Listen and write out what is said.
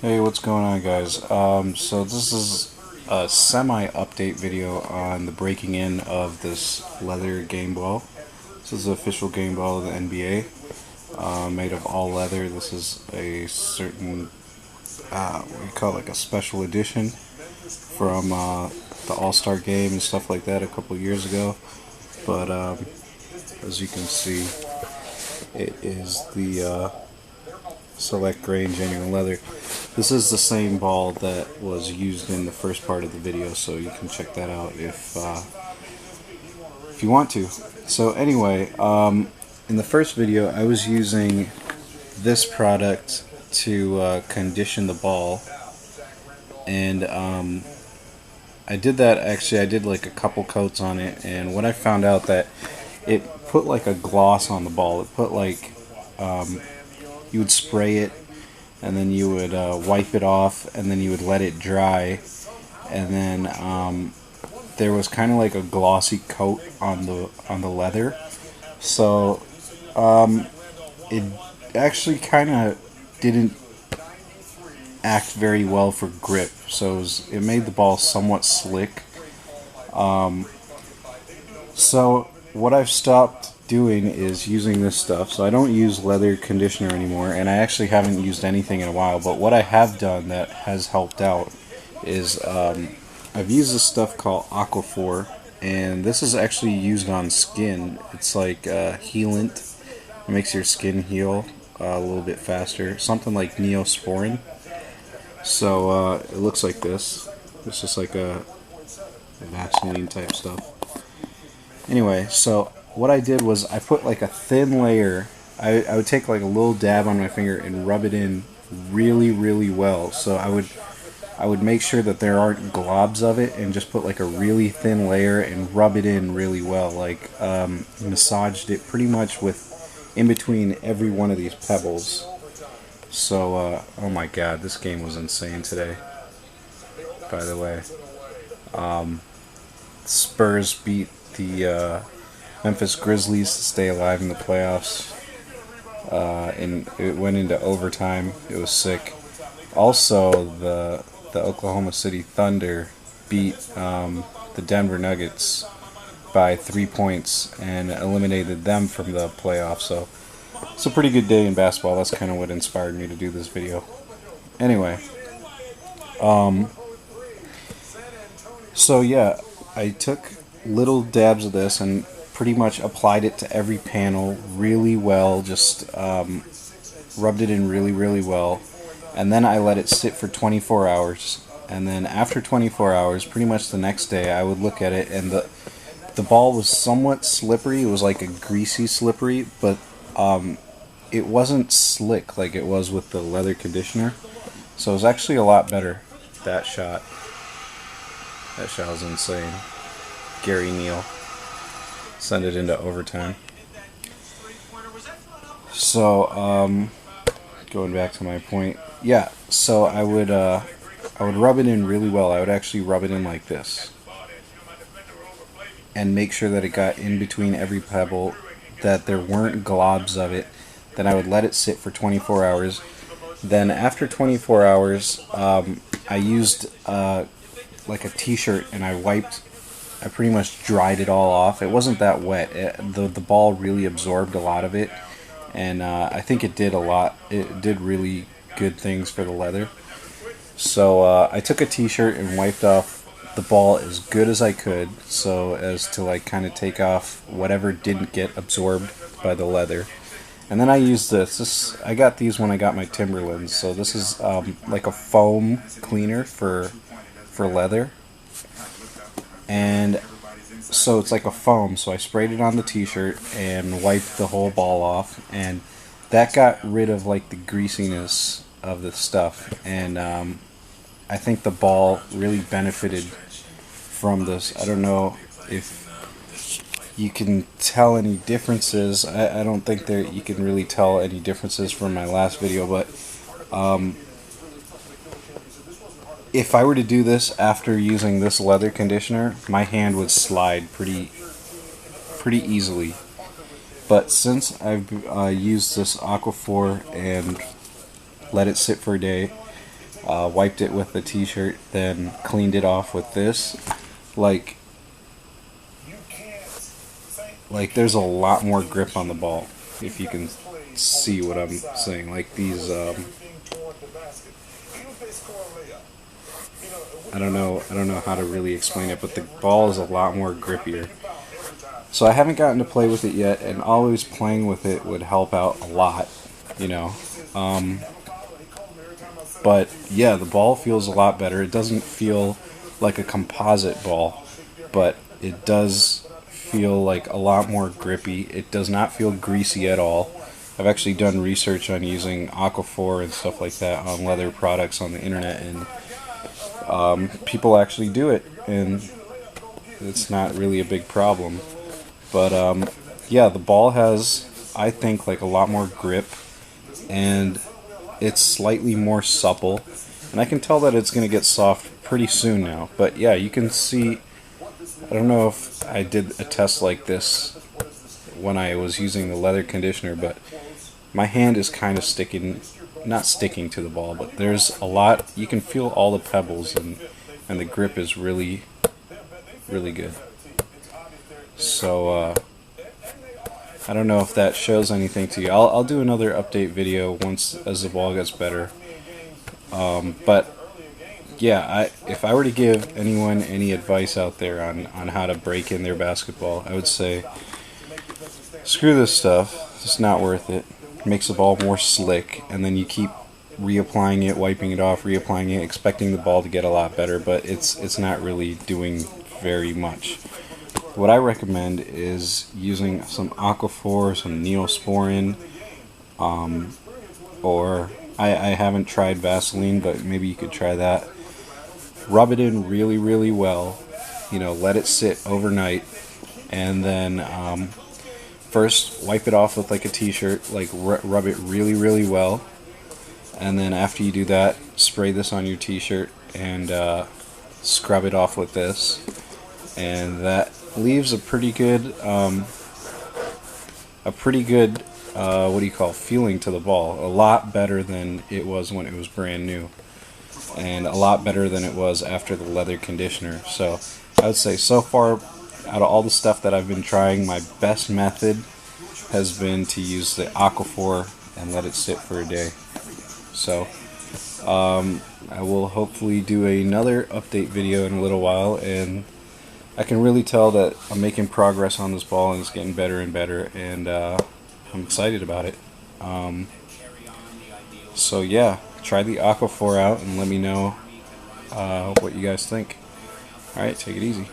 Hey, what's going on, guys? So this is a semi-update video on the breaking in of this leather game ball. This is the official game ball of the NBA, made of all leather. This is a certain, what do you call it, like a special edition from the All-Star game and stuff like that a couple years ago. But as you can see, it is the select grain genuine leather. This is the same ball that was used in the first part of the video, so you can check that out if you want to. So anyway, in the first video I was using this product to condition the ball, and I did that. Actually, I did like a couple coats on it, and what I found out that it put like a gloss on the ball. It put like you would spray it, and then you would wipe it off, and then you would let it dry, and then there was kind of like a glossy coat on the leather. So it actually kind of didn't act very well for grip. So it made the ball somewhat slick. So what I've stopped doing is using this stuff. So I don't use leather conditioner anymore, and I actually haven't used anything in a while. But what I have done that has helped out is I've used this stuff called aquaphor, and this is actually used on skin. It's like healant. It makes your skin heal a little bit faster. Something like Neosporin. So it looks like this. It's just like a Vaseline type stuff. Anyway, so what I did was I put like a thin layer. I would take like a little dab on my finger and rub it in really well. So I would make sure that there aren't globs of it, and just put like a really thin layer and rub it in really well. Like massaged it pretty much with in between every one of these pebbles. So oh my god, this game was insane today. By the way, Spurs beat the Memphis Grizzlies to stay alive in the playoffs, and it went into overtime. It was sick. Also, the Oklahoma City Thunder beat the Denver Nuggets by 3 points and eliminated them from the playoffs. So it's a pretty good day in basketball. That's kind of what inspired me to do this video. Anyway, so yeah, I took little dabs of this and pretty much applied it to every panel really well. Just rubbed it in really well, and then I let it sit for 24 hours. And then after 24 hours, pretty much the next day, I would look at it, and the ball was somewhat slippery. It was like a greasy slippery, but it wasn't slick like it was with the leather conditioner. So it was actually a lot better. That shot was insane. Gary Neal send it into overtime. So going back to my point, yeah. So I would rub it in really well. I would actually rub it in like this, and make sure that it got in between every pebble, that there weren't globs of it. Then I would let it sit for 24 hours. Then after 24 hours, I used like a t-shirt, and I pretty much dried it all off. It wasn't that wet. The ball really absorbed a lot of it, and I think it did a lot. It did really good things for the leather. So I took a t-shirt and wiped off the ball as good as I could, so as to like kind of take off whatever didn't get absorbed by the leather. And then I used this. I got these when I got my Timberlands. So this is like a foam cleaner for leather. And so it's like a foam, so I sprayed it on the t-shirt and wiped the whole ball off, and that got rid of like the greasiness of the stuff. And I think the ball really benefited from this. I don't know if you can tell any differences. I don't think that you can really tell any differences from my last video, but if I were to do this after using this leather conditioner, my hand would slide pretty easily. But since I've used this aquaphor and let it sit for a day, wiped it with the t-shirt, then cleaned it off with this. Like there's a lot more grip on the ball, if you can see what I'm saying. Like these, I don't know how to really explain it, but the ball is a lot more grippier. So I haven't gotten to play with it yet, and always playing with it would help out a lot, you know. But yeah, the ball feels a lot better. It doesn't feel like a composite ball, but it does feel like a lot more grippy. It does not feel greasy at all. I've actually done research on using aquaphor and stuff like that on leather products on the internet, and people actually do it, and it's not really a big problem. But yeah, the ball has, I think, like a lot more grip, and it's slightly more supple, and I can tell that it's going to get soft pretty soon now. But yeah, you can see, I don't know if I did a test like this when I was using the leather conditioner, but my hand is kind of not sticking to the ball, but there's a lot, you can feel all the pebbles, and the grip is really, really good. So I don't know if that shows anything to you. I'll do another update video as the ball gets better. But yeah, if I were to give anyone any advice out there on how to break in their basketball, I would say screw this stuff. It's not worth it. It makes the ball more slick, and then you keep reapplying it, wiping it off, reapplying it, expecting the ball to get a lot better, but it's not really doing very much. What I recommend is using some aquaphor, some neosporin, or I haven't tried Vaseline, but maybe you could try that. Rub it in really, really well. You know, let it sit overnight, and then first wipe it off with like a t-shirt, like rub it really, really well, and then after you do that, spray this on your t-shirt and scrub it off with this, and that leaves a pretty good what do you call, feeling to the ball. A lot better than it was when it was brand new, and a lot better than it was after the leather conditioner. So I would say, so far, out of all the stuff that I've been trying, my best method has been to use the aquaphor and let it sit for a day. So I will hopefully do another update video in a little while, and I can really tell that I'm making progress on this ball, and it's getting better and better, and I'm excited about it. So yeah, try the aquaphor out and let me know what you guys think. Alright, take it easy.